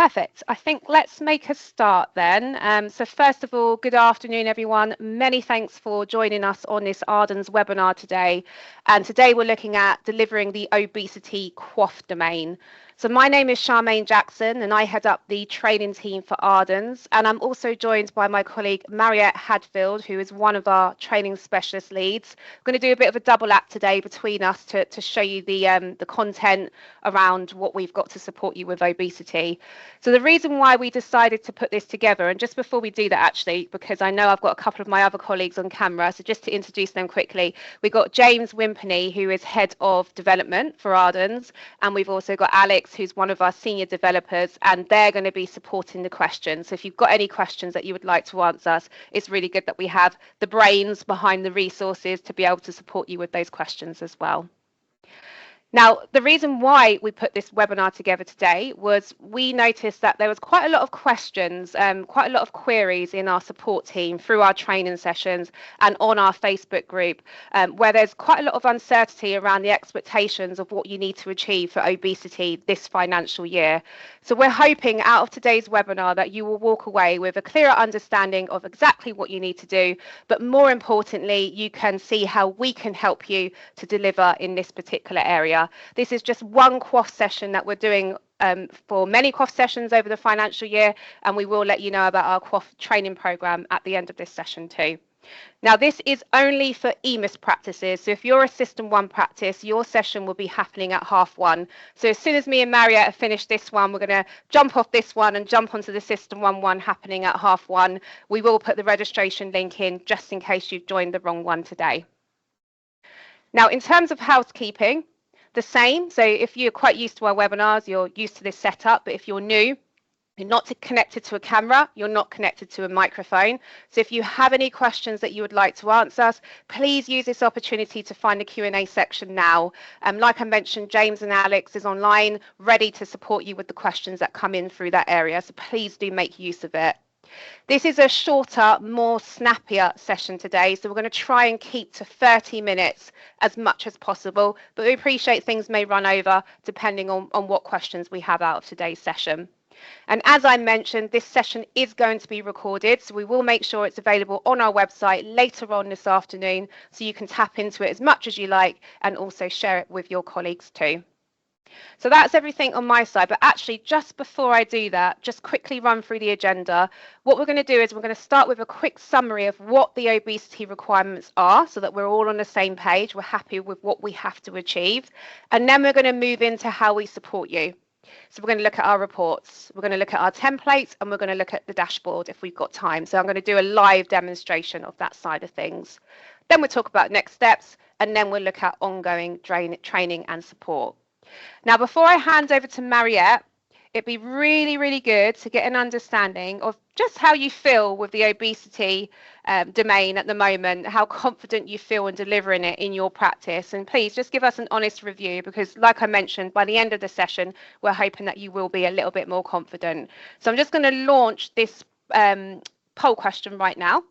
Perfect. I think let's make a start then. So first of all, good afternoon, everyone. Many thanks for joining us on this Ardens webinar today. And today we're looking at delivering the obesity QOF domain. So my name is Charmaine Jackson and I head up the training team for Ardens. And I'm also joined by my colleague Mariette Hadfield, who is one of our training specialist leads. I'm going to do a bit of a double act today between us to show you the content around what we've got to support you with obesity. So the reason why we decided to put this together, and just before we do that actually, because I know I've got a couple of my other colleagues on camera, so just to introduce them quickly, we've got James Wimperney, who is Head of Development for Ardens, and we've also got Alex, who's one of our senior developers, and they're going to be supporting the questions. So if you've got any questions that you would like to answer us, it's really good that we have the brains behind the resources to be able to support you with those questions as well. Now, the reason why we put this webinar together today was we noticed that there was quite a lot of questions, quite a lot of queries in our support team through our training sessions and on our Facebook group, where there's quite a lot of uncertainty around the expectations of what you need to achieve for obesity this financial year. So we're hoping out of today's webinar that you will walk away with a clearer understanding of exactly what you need to do, but more importantly, you can see how we can help you to deliver in this particular area. This is just one QOF session that we're doing for many QOF sessions over the financial year, and we will let you know about our QOF training program at the end of this session too. Now, this is only for EMIS practices. So if you're a System 1 practice, your session will be happening at 1:30. So as soon as me and Mariette have finished this one, we're going to jump off this one and jump onto the System 1 happening at 1:30. We will put the registration link in just in case you've joined the wrong one today. Now, in terms of housekeeping, the same. So if you're quite used to our webinars, you're used to this setup, but if you're new, you're not connected to a camera, you're not connected to a microphone. So if you have any questions that you would like to answer us, please use this opportunity to find the Q&A section now. Like I mentioned, James and Alex is online, ready to support you with the questions that come in through that area. So please do make use of it. This is a shorter, more snappier session today, so we're going to try and keep to 30 minutes as much as possible, but we appreciate things may run over depending on what questions we have out of today's session. And as I mentioned, this session is going to be recorded, so we will make sure it's available on our website later on this afternoon, so you can tap into it as much as you like and also share it with your colleagues too. So that's everything on my side, but actually just before I do that, just quickly run through the agenda. What we're going to do is we're going to start with a quick summary of what the obesity requirements are so that we're all on the same page, we're happy with what we have to achieve, and then we're going to move into how we support you. So we're going to look at our reports, we're going to look at our templates, and we're going to look at the dashboard if we've got time. So I'm going to do a live demonstration of that side of things. Then we'll talk about next steps, and then we'll look at ongoing training and support. Now, before I hand over to Mariette, it'd be really, really good to get an understanding of just how you feel with the obesity domain at the moment, how confident you feel in delivering it in your practice. And please just give us an honest review, because like I mentioned, by the end of the session, we're hoping that you will be a little bit more confident. So I'm just going to launch this poll question right now.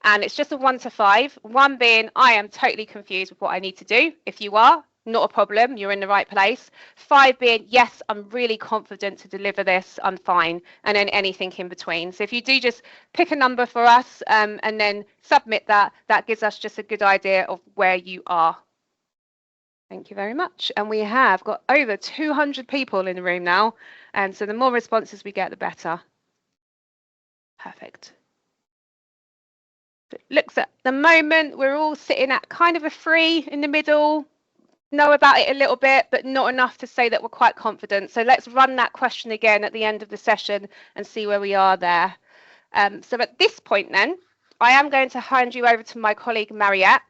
And it's just a 1 to 5, 1 being I am totally confused with what I need to do. If you are, not a problem, you're in the right place. 5 being, yes, I'm really confident to deliver this, I'm fine. And then anything in between. So if you do just pick a number for us and then submit that, that gives us just a good idea of where you are. Thank you very much. And we have got over 200 people in the room now. And so the more responses we get, the better. Perfect. It looks at the moment, we're all sitting at kind of a 3 in the middle. Know about it a little bit, but not enough to say that we're quite confident. So let's run that question again at the end of the session and see where we are there. So at this point then, I am going to hand you over to my colleague Mariette,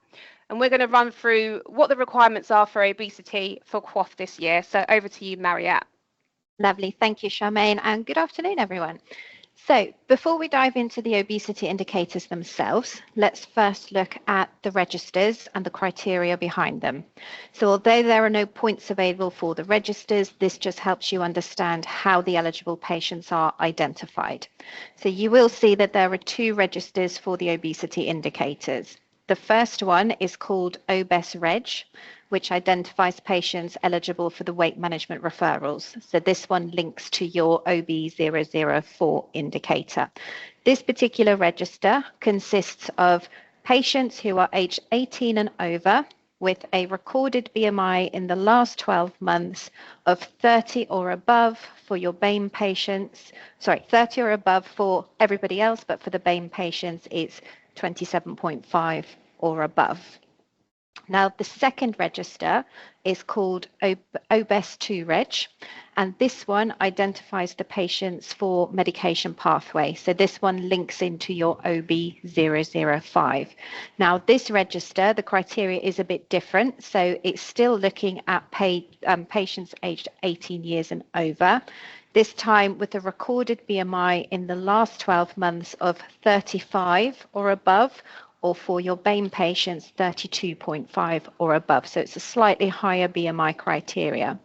and we're going to run through what the requirements are for obesity for QOF this year. So over to you, Mariette. Lovely. Thank you, Charmaine, and good afternoon, everyone. So before we dive into the obesity indicators themselves, let's first look at the registers and the criteria behind them. So although there are no points available for the registers, this just helps you understand how the eligible patients are identified. So you will see that there are 2 registers for the obesity indicators. The first one is called OBES-Reg, which identifies patients eligible for the weight management referrals. So this one links to your OB004 indicator. This particular register consists of patients who are aged 18 and over with a recorded BMI in the last 12 months of 30 or above for your BAME patients, 30 or above for everybody else, but for the BAME patients, it's 27.5 or above. Now, the second register is called OBES2-Reg, and this one identifies the patients for medication pathway. So this one links into your OB005. Now, this register, the criteria is a bit different. So it's still looking at patients aged 18 years and over, this time with a recorded BMI in the last 12 months of 35 or above, or for your BAME patients, 32.5 or above. So it's a slightly higher BMI criteria.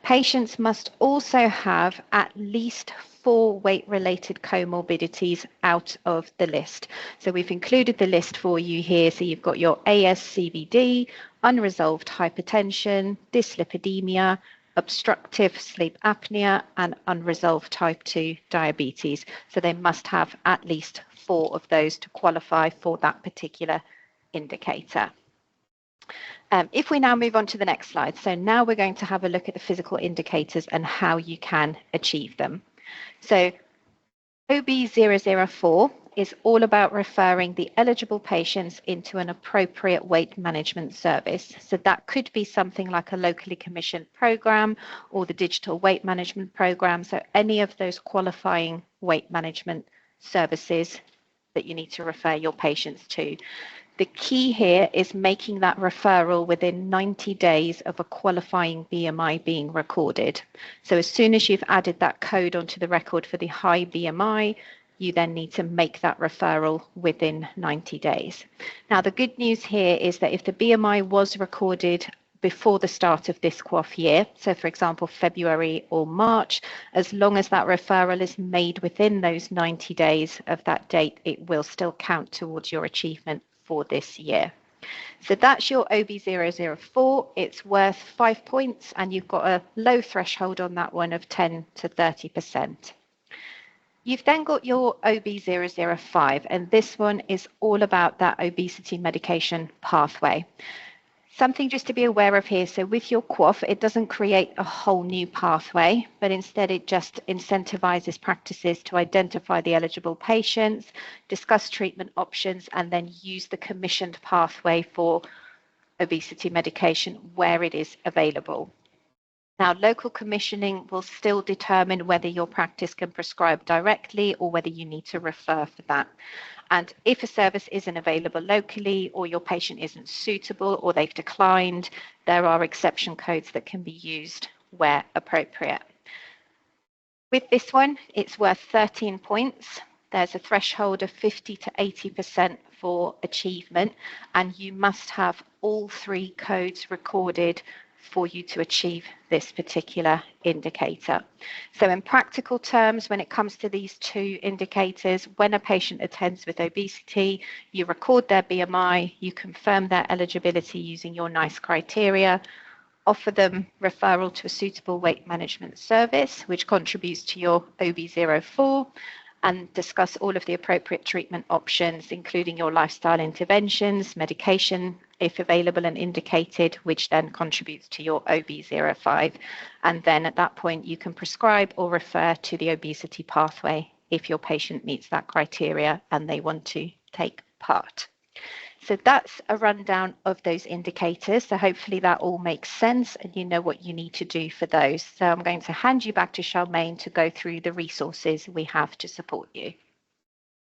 Patients must also have at least 4 weight-related comorbidities out of the list. So we've included the list for you here. So you've got your ASCVD, unresolved hypertension, dyslipidemia, obstructive sleep apnea, and unresolved type 2 diabetes. So they must have at least 4 of those to qualify for that particular indicator. If we now move on to the next slide, so now we're going to have a look at the physical indicators and how you can achieve them. So OB004 is all about referring the eligible patients into an appropriate weight management service. So that could be something like a locally commissioned program or the digital weight management program. So any of those qualifying weight management services that you need to refer your patients to. The key here is making that referral within 90 days of a qualifying BMI being recorded. So as soon as you've added that code onto the record for the high BMI, you then need to make that referral within 90 days. Now, the good news here is that if the BMI was recorded before the start of this QOF year, so for example, February or March, as long as that referral is made within those 90 days of that date, it will still count towards your achievement for this year. So that's your OB004. It's worth 5 points, and you've got a low threshold on that one of 10 to 30%. You've then got your OB005, and this one is all about that obesity medication pathway. Something just to be aware of here, so with your QOF, it doesn't create a whole new pathway, but instead it just incentivizes practices to identify the eligible patients, discuss treatment options, and then use the commissioned pathway for obesity medication where it is available. Now, local commissioning will still determine whether your practice can prescribe directly or whether you need to refer for that. And if a service isn't available locally or your patient isn't suitable or they've declined, there are exception codes that can be used where appropriate. With this one, it's worth 13 points. There's a threshold of 50 to 80% for achievement, and you must have all 3 codes recorded for you to achieve this particular indicator. So in practical terms, when it comes to these 2 indicators, when a patient attends with obesity, you record their BMI, you confirm their eligibility using your NICE criteria, offer them referral to a suitable weight management service, which contributes to your OB04, and discuss all of the appropriate treatment options, including your lifestyle interventions, medication, if available and indicated, which then contributes to your OB05. And then at that point, you can prescribe or refer to the obesity pathway if your patient meets that criteria and they want to take part. So that's a rundown of those indicators. So hopefully that all makes sense and you know what you need to do for those. So I'm going to hand you back to Charmaine to go through the resources we have to support you.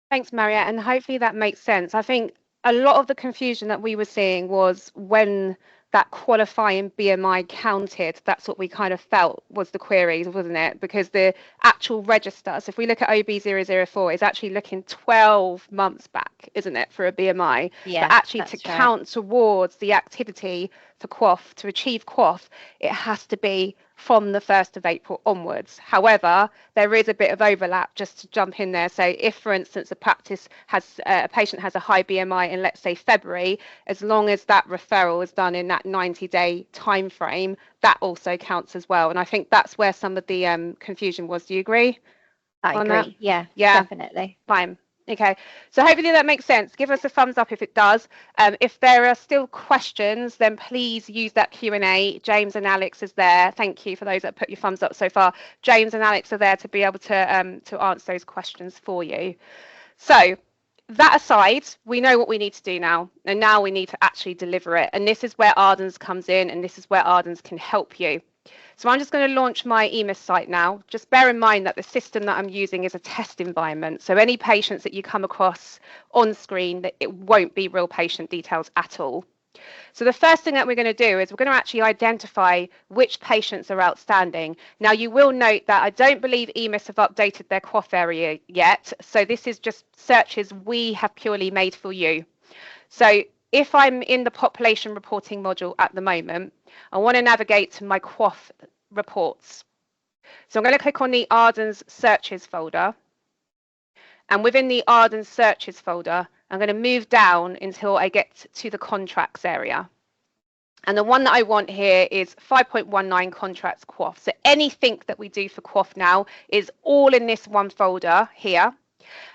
Thanks, Mariette, and hopefully that makes sense. I think a lot of the confusion that we were seeing was when that qualifying BMI counted. That's what we kind of felt was the queries, wasn't it? Because the actual register, so if we look at OB004, it's actually looking 12 months back, isn't it, for a BMI? Yeah, but actually to count towards the activity for QOF, to achieve QOF, it has to be from the 1st of April onwards. However, there is a bit of overlap, just to jump in there. So if, for instance, a patient has a high BMI in, let's say, February, as long as that referral is done in that 90-day time frame, that also counts as well. And I think that's where some of the confusion was. Do you agree? I agree. Yeah, definitely. Fine. Okay, so hopefully that makes sense. Give us a thumbs up if it does. If there are still questions, then please use that Q&A. James and Alex is there. Thank you for those that put your thumbs up so far. James and Alex are there to be able to answer those questions for you. So that aside, we know what we need to do now, and now we need to actually deliver it. And this is where Ardens comes in, and this is where Ardens can help you. So I'm just going to launch my EMIS site now. Just bear in mind that the system that I'm using is a test environment. So any patients that you come across on screen, that it won't be real patient details at all. So the first thing that we're going to do is we're going to actually identify which patients are outstanding. Now, you will note that I don't believe EMIS have updated their QOF area yet. So this is just searches we have purely made for you. So if I'm in the population reporting module at the moment, I want to navigate to my QOF reports. So I'm going to click on the Ardens searches folder. And within the Ardens searches folder, I'm going to move down until I get to the contracts area. And the one that I want here is 5.19 contracts QOF. So anything that we do for QOF now is all in this one folder here.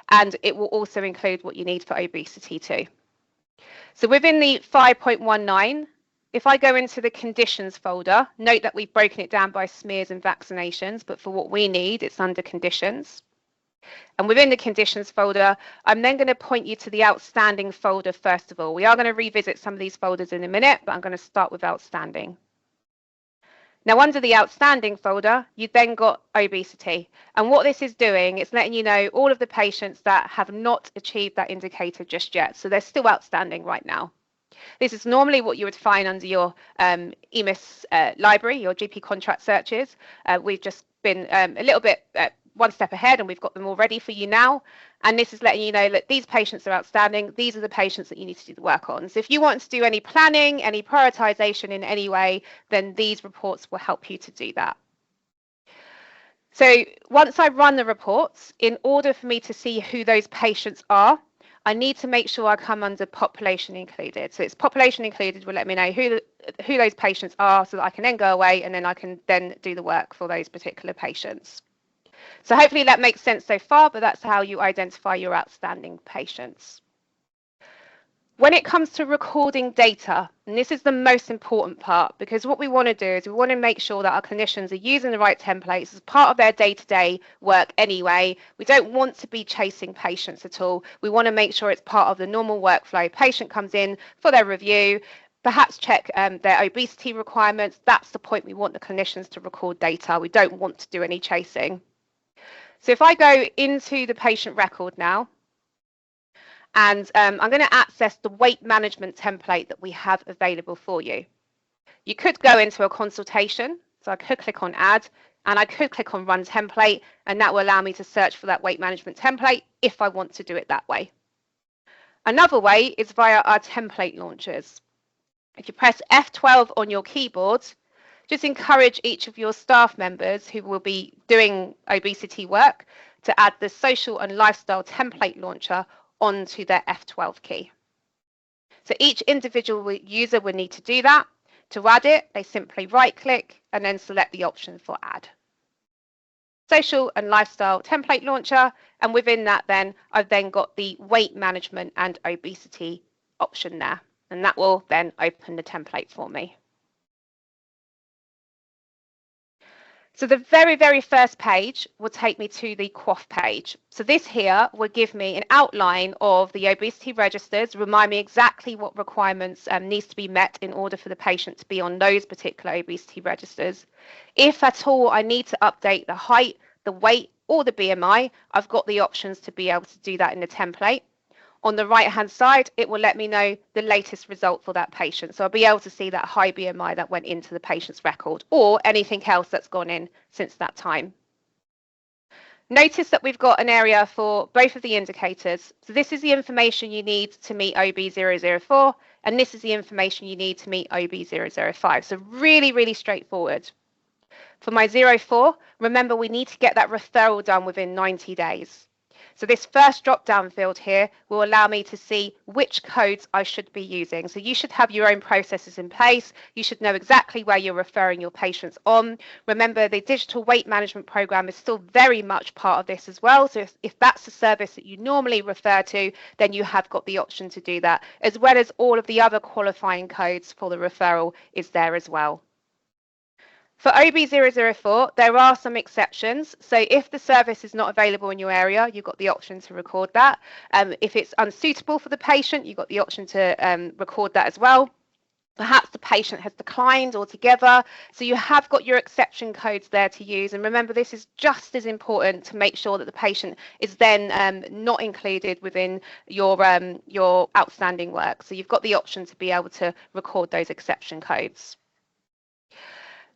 And it will also include what you need for obesity too. So within the 5.19, if I go into the conditions folder, note that we've broken it down by smears and vaccinations, but for what we need, it's under conditions. And within the conditions folder, I'm then going to point you to the outstanding folder first of all. We are going to revisit some of these folders in a minute, but I'm going to start with outstanding. Now, under the outstanding folder, you've then got obesity. And what this is doing, it's letting you know all of the patients that have not achieved that indicator just yet. So they're still outstanding right now. This is normally what you would find under your EMIS library, your GP contract searches. We've just been a little bit one step ahead, and we've got them all ready for you now. And this is letting you know that these patients are outstanding. These are the patients that you need to do the work on. So if you want to do any planning, any prioritization in any way, then these reports will help you to do that. So once I run the reports, in order for me to see who those patients are, I need to make sure I come under population included. So it's population included will let me know who those patients are, so that I can then go away and then I can then do the work for those particular patients. So hopefully that makes sense so far, but that's how you identify your outstanding patients. When it comes to recording data, and this is the most important part, because what we want to do is we want to make sure that our clinicians are using the right templates as part of their day-to-day work anyway. We don't want to be chasing patients at all. We want to make sure it's part of the normal workflow. Patient comes in for their review, perhaps check their obesity requirements. That's the point. We want the clinicians to record data. We don't want to do any chasing. So if I go into the patient record now, and I'm going to access the weight management template that we have available for you. You could go into a consultation, so I could click on add, and I could click on run template, and that will allow me to search for that weight management template if I want to do it that way. Another way is via our template launchers. If you press F12 on your keyboard, just encourage each of your staff members who will be doing obesity work to add the social and lifestyle template launcher onto their F12 key. So each individual user will need to do that. To add it, they simply right click and then select the option for add. Social and lifestyle template launcher, and within that then I've then got the weight management and obesity option there, and that will then open the template for me. So the very, very first page will take me to the QOF page. So this here will give me an outline of the obesity registers, remind me exactly what requirements needs to be met in order for the patient to be on those particular obesity registers. If at all I need to update the height, the weight, or the BMI, I've got the options to be able to do that in the template. On the right-hand side, it will let me know the latest result for that patient. So I'll be able to see that high BMI that went into the patient's record or anything else that's gone in since that time. Notice that we've got an area for both of the indicators. So this is the information you need to meet OB004, and this is the information you need to meet OB005. So really, really straightforward. For my 04, remember we need to get that referral done within 90 days. So this first drop-down field here will allow me to see which codes I should be using. So you should have your own processes in place. You should know exactly where you're referring your patients on. Remember, the digital weight management program is still very much part of this as well. So if that's a service that you normally refer to, then you have got the option to do that, as well as all of the other qualifying codes for the referral is there as well. For OB004, there are some exceptions. So if the service is not available in your area, you've got the option to record that. If it's unsuitable for the patient, you've got the option to record that as well. Perhaps the patient has declined altogether. So you have got your exception codes there to use. And remember, this is just as important to make sure that the patient is then not included within your outstanding work. So you've got the option to be able to record those exception codes.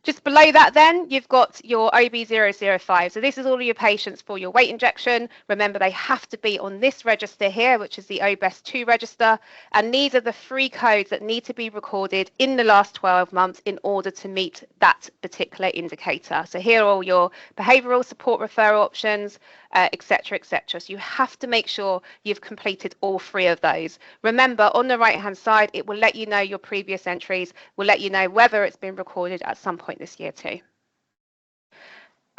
Just below that then, you've got your OB005. So this is all of your patients for your weight injection. Remember, they have to be on this register here, which is the OBES2 register. And these are the 3 codes that need to be recorded in the last 12 months in order to meet that particular indicator. So here are all your behavioural support referral options, etc., etc. So you have to make sure you've completed all 3 of those. Remember, on the right-hand side, it will let you know your previous entries, will let you know whether it's been recorded at some point this year too.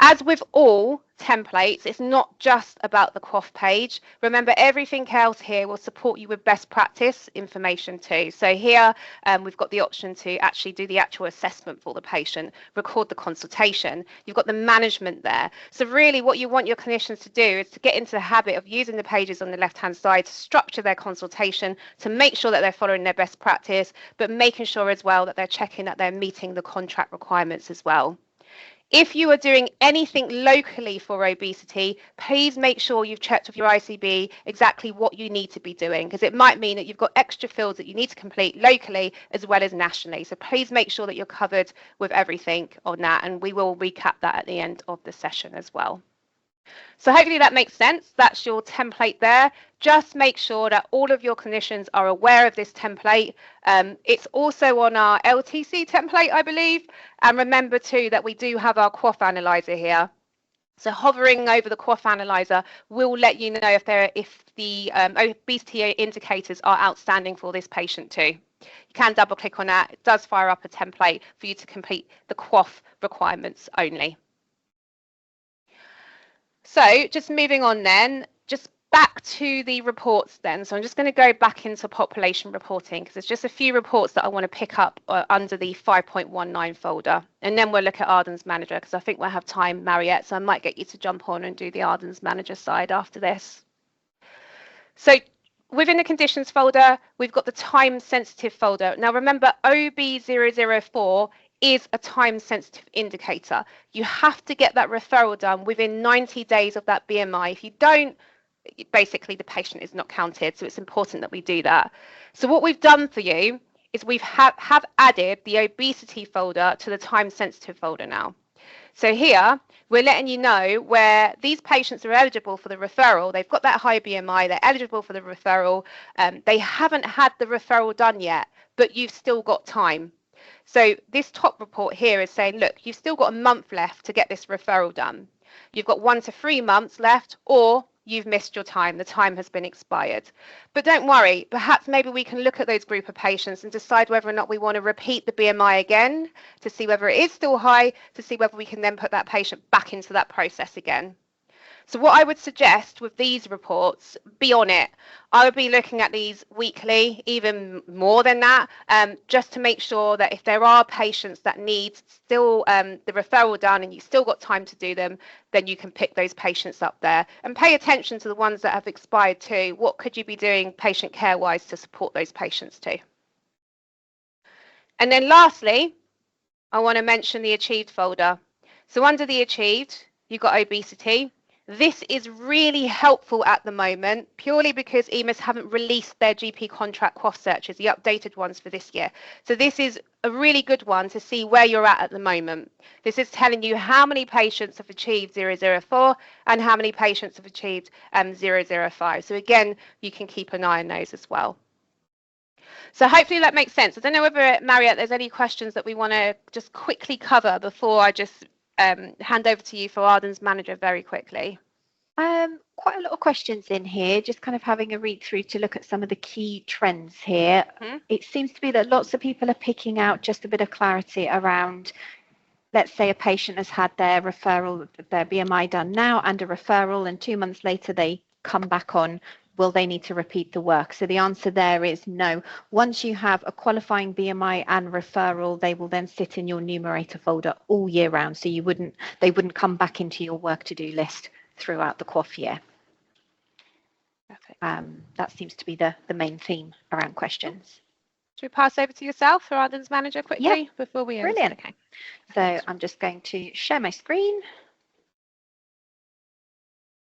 As with all templates, it's not just about the QOF page. Remember, everything else here will support you with best practice information too. So here we've got the option to actually do the actual assessment for the patient, record the consultation. You've got the management there. So really what you want your clinicians to do is to get into the habit of using the pages on the left-hand side to structure their consultation, to make sure that they're following their best practice, but making sure as well that they're checking that they're meeting the contract requirements as well. If you are doing anything locally for obesity, please make sure you've checked with your ICB exactly what you need to be doing, because it might mean that you've got extra fields that you need to complete locally as well as nationally. So please make sure that you're covered with everything on that, and we will recap that at the end of the session as well. So hopefully that makes sense. That's your template there. Just make sure that all of your clinicians are aware of this template. It's also on our LTC template, I believe. And remember too that we do have our QOF analyzer here. So hovering over the QOF analyzer will let you know if the obesity indicators are outstanding for this patient too. You can double click on that. It does fire up a template for you to complete the QOF requirements only. So just moving on then, just back to the reports then. So I'm just going to go back into population reporting because there's just a few reports that I want to pick up under the 5.19 folder. And then we'll look at Ardens Manager because I think we'll have time, Mariette, so I might get you to jump on and do the Ardens Manager side after this. So within the conditions folder, we've got the time sensitive folder. Now remember, OB004 is a time sensitive indicator. You have to get that referral done within 90 days of that BMI. If you don't, basically the patient is not counted. So it's important that we do that. So what we've done for you is we've have added the obesity folder to the time sensitive folder now. So here we're letting you know where these patients are eligible for the referral. They've got that high BMI, they're eligible for the referral. They haven't had the referral done yet, but you've still got time. So this top report here is saying, look, you've still got a month left to get this referral done. You've got 1 to 3 months left, or you've missed your time. The time has been expired. But don't worry, perhaps maybe we can look at those group of patients and decide whether or not we want to repeat the BMI again to see whether it is still high, to see whether we can then put that patient back into that process again. So what I would suggest with these reports, be on it. I would be looking at these weekly, even more than that, just to make sure that if there are patients that need still the referral done and you've still got time to do them, then you can pick those patients up there and pay attention to the ones that have expired too. What could you be doing patient care-wise to support those patients too? And then lastly, I want to mention the achieved folder. So under the achieved, you've got obesity. This is really helpful at the moment, purely because EMIS haven't released their GP contract QOF searches, the updated ones for this year. So this is a really good one to see where you're at the moment. This is telling you how many patients have achieved 004 and how many patients have achieved 005. So again, you can keep an eye on those as well. So hopefully that makes sense. I don't know whether, Mariette, there's any questions that we want to just quickly cover before I just hand over to you for Ardens manager very quickly. Quite a lot of questions in here, just kind of having a read through to look at some of the key trends here. It seems to be that lots of people are picking out just a bit of clarity around, let's say a patient has had their referral, their BMI done now and a referral, and 2 months later they come back on. Will they need to repeat the work? So the answer there is no. Once you have a qualifying BMI and referral, they will then sit in your numerator folder all year round. So they wouldn't come back into your work to do list throughout the QOF year. Perfect. That seems to be the main theme around questions. Should we pass over to yourself for Ardens manager quickly before we end? Brilliant. Okay. So I'm just going to share my screen.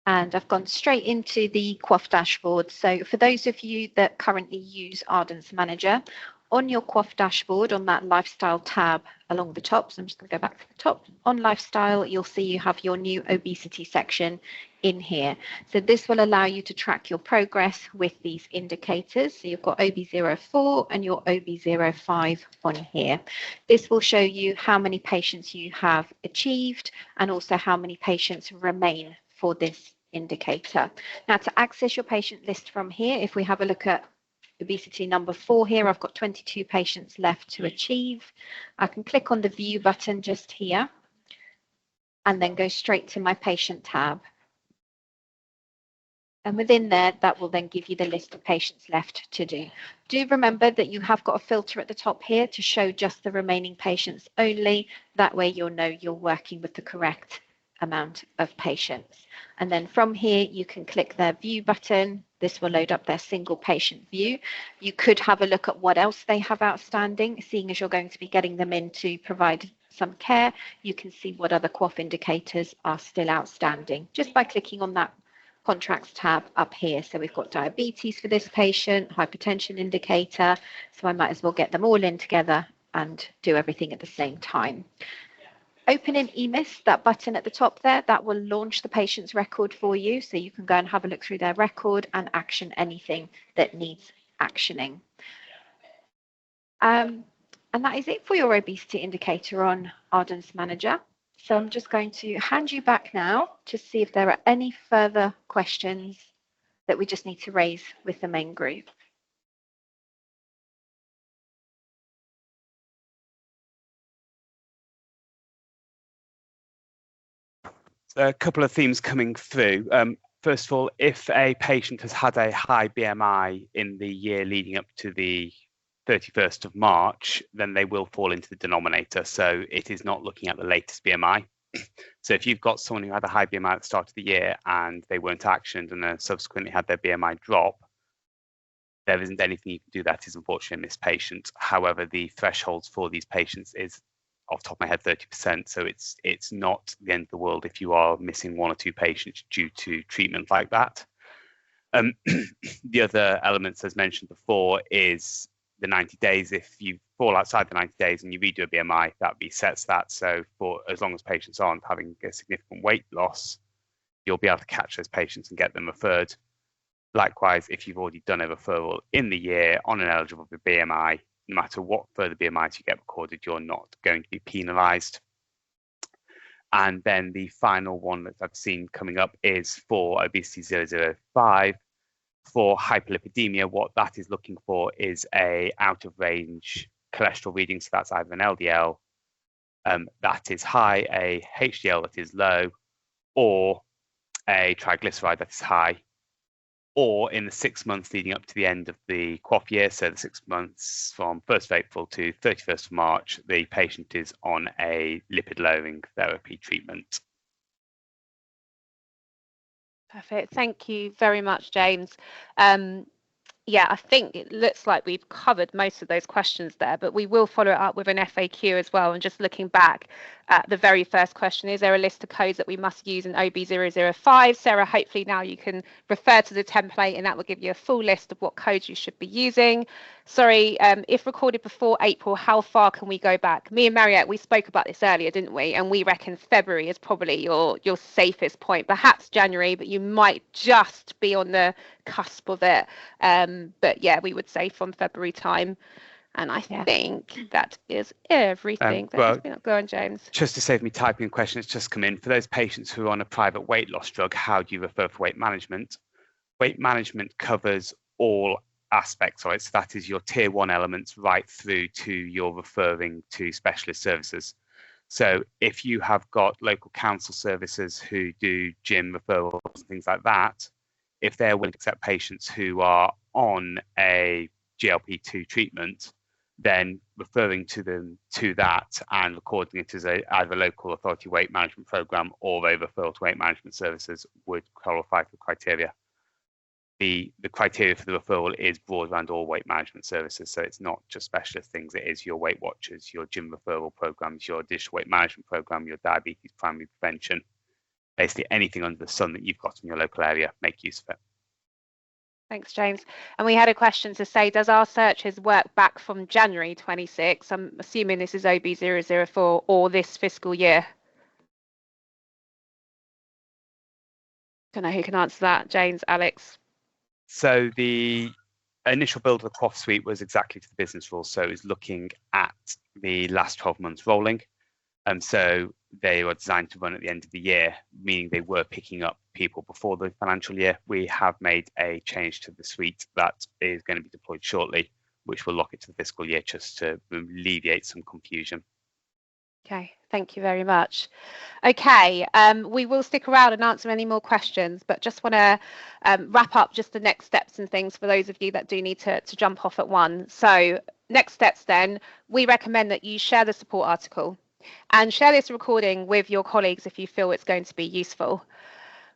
And I've gone straight into the QOF dashboard. So for those of you that currently use Ardens Manager, on your QOF dashboard, on that lifestyle tab along the top, so I'm just going to go back to the top, on lifestyle, you'll see you have your new obesity section in here. So this will allow you to track your progress with these indicators. So you've got OB04 and your OB05 on here. This will show you how many patients you have achieved and also how many patients remain for this indicator. Now, to access your patient list from here, if we have a look at obesity number 4 here, I've got 22 patients left to achieve. I can click on the view button just here and then go straight to my patient tab. And within there, that will then give you the list of patients left to do. Do remember that you have got a filter at the top here to show just the remaining patients only. That way you'll know you're working with the correct amount of patients. And then from here, you can click their view button. This will load up their single patient view. You could have a look at what else they have outstanding, seeing as you're going to be getting them in to provide some care. You can see what other QOF indicators are still outstanding just by clicking on that contracts tab up here. So we've got diabetes for this patient, hypertension indicator. So I might as well get them all in together and do everything at the same time. Open in EMIS, that button at the top there, that will launch the patient's record for you. So you can go and have a look through their record and action anything that needs actioning. And that is it for your obesity indicator on Ardens Manager. So I'm just going to hand you back now to see if there are any further questions that we just need to raise with the main group. A couple of themes coming through. First of all, if a patient has had a high BMI in the year leading up to the 31st of March, then they will fall into the denominator. So it is not looking at the latest BMI. So if you've got someone who had a high BMI at the start of the year and they weren't actioned and then subsequently had their BMI drop, there isn't anything you can do. That is unfortunate in this patient. However, the thresholds for these patients is, off the top of my head, 30%. So it's not the end of the world if you are missing 1 or 2 patients due to treatment like that. The other elements, as mentioned before, is the 90 days. If you fall outside the 90 days and you redo a BMI, that resets that. So for as long as patients aren't having a significant weight loss, you'll be able to catch those patients and get them referred. Likewise, if you've already done a referral in the year on an eligible BMI, no matter what further BMIs you get recorded, you're not going to be penalised. And then the final one that I've seen coming up is for obesity 005. For hyperlipidemia, what that is looking for is a out of range cholesterol reading. So that's either an LDL that is high, a HDL that is low, or a triglyceride that is high, or in the 6 months leading up to the end of the QOF year, so the 6 months from 1st of April to 31st of March, the patient is on a lipid-lowering therapy treatment. Perfect. Thank you very much, James. Yeah, I think it looks like we've covered most of those questions there, but we will follow it up with an FAQ as well. And just looking back at the very first question, is there a list of codes that we must use in OB005? Sarah, hopefully now you can refer to the template and that will give you a full list of what codes you should be using. Sorry, if recorded before April, how far can we go back? Me and Mariette, we spoke about this earlier, didn't we? And we reckon February is probably your safest point, perhaps January, but you might just be on the cusp of it. But yeah, we would say from February time. And I think that is everything that has been going, James. Just to save me typing a question, it's just come in. For those patients who are on a private weight loss drug, how do you refer for weight management? Weight management covers all aspects of it. So that is your tier 1 elements right through to your referring to specialist services. So if you have got local council services who do gym referrals and things like that, if they're willing to accept patients who are on a GLP-2 treatment, then referring to them to that and recording it as either a local authority weight management program or a referral to weight management services would qualify for criteria. The criteria for the referral is broad around all weight management services, so it's not just specialist things. It is your Weight Watchers, your gym referral programs, your digital weight management program, your diabetes primary prevention, basically anything under the sun that you've got in your local area, make use of it. Thanks, James. And we had a question to say, does our searches work back from January 26? I'm assuming this is OB004 or this fiscal year. Don't know who can answer that. James, Alex. So the initial build of the QOF suite was exactly to the business rules. So it was looking at the last 12 months rolling. So they were designed to run at the end of the year, meaning they were picking up people before the financial year. We have made a change to the suite that is going to be deployed shortly, which will lock it to the fiscal year just to alleviate some confusion. Okay, thank you very much. Okay, we will stick around and answer any more questions, but just want to wrap up just the next steps and things for those of you that do need to jump off at 1. So next steps then, we recommend that you share the support article and share this recording with your colleagues if you feel it's going to be useful.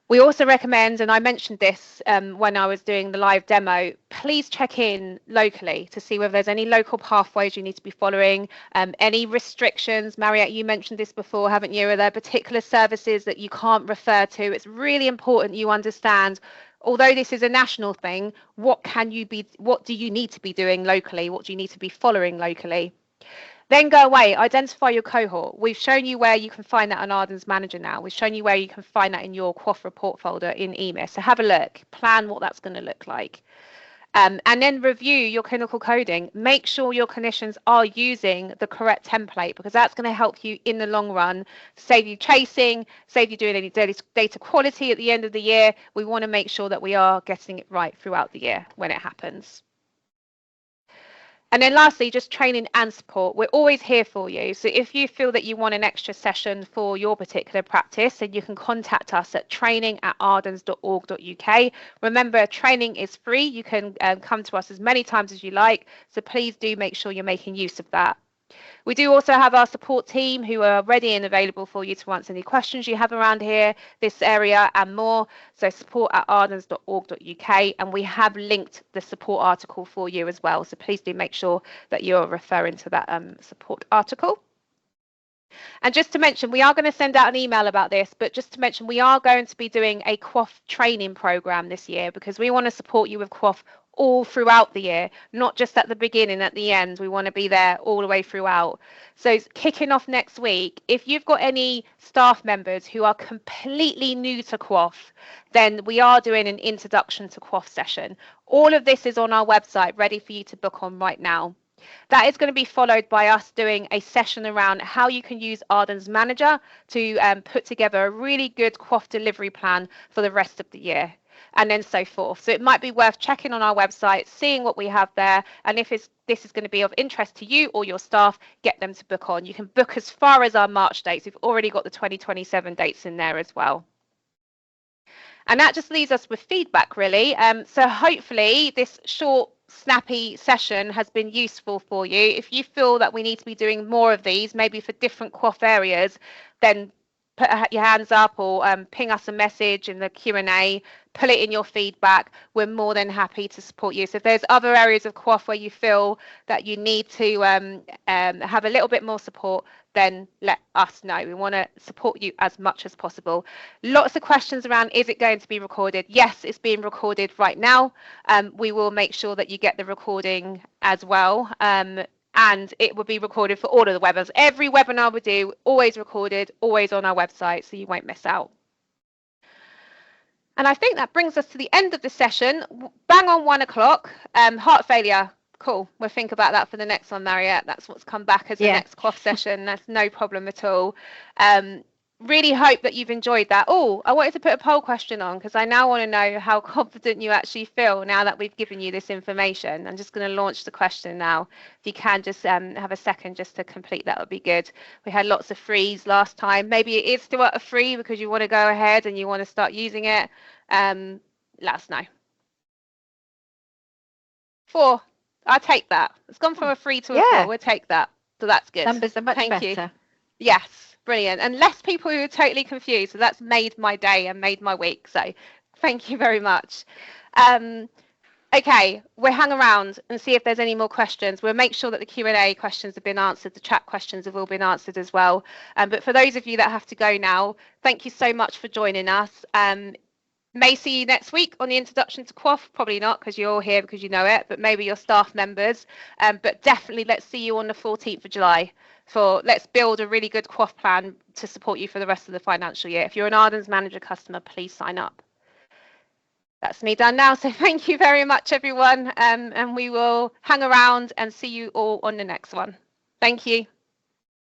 We also recommend, and I mentioned this when I was doing the live demo, please check in locally to see whether there's any local pathways you need to be following, any restrictions. Mariette, you mentioned this before, haven't you? Are there particular services that you can't refer to? It's really important you understand, although this is a national thing, what do you need to be doing locally? What do you need to be following locally? Then go away, identify your cohort. We've shown you where you can find that on Ardens Manager now. We've shown you where you can find that in your QOF report folder in EMIS. So have a look, plan what that's going to look like. And then review your clinical coding. Make sure your clinicians are using the correct template, because that's going to help you in the long run, save you chasing, save you doing any data quality at the end of the year. We want to make sure that we are getting it right throughout the year when it happens. And then lastly, just training and support. We're always here for you. So if you feel that you want an extra session for your particular practice, then you can contact us at training@ardens.org.uk. Remember, training is free. You can come to us as many times as you like. So please do make sure you're making use of that. We do also have our support team who are ready and available for you to answer any questions you have around here, this area and more. So support@ardens.org.uk, and we have linked the support article for you as well. So please do make sure that you're referring to that support article. And just to mention, we are going to send out an email about this, but just to mention, we are going to be doing a QOF training program this year, because we want to support you with QOF all throughout the year, not just at the beginning, at the end. We want to be there all the way throughout. So kicking off next week, if you've got any staff members who are completely new to QOF, then we are doing an introduction to QOF session. All of this is on our website, ready for you to book on right now. That is going to be followed by us doing a session around how you can use Ardens Manager to put together a really good QOF delivery plan for the rest of the year, and then so forth. So it might be worth checking on our website, seeing what we have there, and if this is going to be of interest to you or your staff, get them to book on. You can book as far as our March dates. We've already got the 2027 dates in there as well. And that just leaves us with feedback, really. So hopefully this short, snappy session has been useful for you. If you feel that we need to be doing more of these, maybe for different QOF areas, then put your hands up or ping us a message in the Q&A, put it in your feedback. We're more than happy to support you. So if there's other areas of QOF where you feel that you need to have a little bit more support, then let us know. We want to support you as much as possible. Lots of questions around, is it going to be recorded? Yes, it's being recorded right now. We will make sure that you get the recording as well. And it will be recorded for all of the webinars. Every webinar we do, always recorded, always on our website, so you won't miss out. And I think that brings us to the end of the session. Bang on 1 o'clock, heart failure cool. We'll think about that for the next one, Mariette. That's what's come back as the next QOF session. That's no problem at all. Really hope that you've enjoyed that. Oh, I wanted to put a poll question on because I now want to know how confident you actually feel now that we've given you this information. I'm just going to launch the question now. If you can just have a second just to complete, that would be good. We had lots of frees last time. Maybe it is still at a free because you want to go ahead and you want to start using it. Let us know. 4. I'll take that. It's gone from a 3 to a 4. We'll take that. So that's good. Numbers are much better. You. Yes. Brilliant. And less people who are totally confused. So that's made my day and made my week. So thank you very much. Okay, we'll hang around and see if there's any more questions. We'll make sure that the Q&A questions have been answered. The chat questions have all been answered as well. But for those of you that have to go now, thank you so much for joining us. May see you next week on the introduction to QOF. Probably not because you're all here because you know it, but maybe your staff members. But definitely let's see you on the 14th of July. Let's build a really good QOF plan to support you for the rest of the financial year. If you're an Ardens manager customer, please sign up. That's me done now. So thank you very much, everyone. And we will hang around and see you all on the next one. Thank you.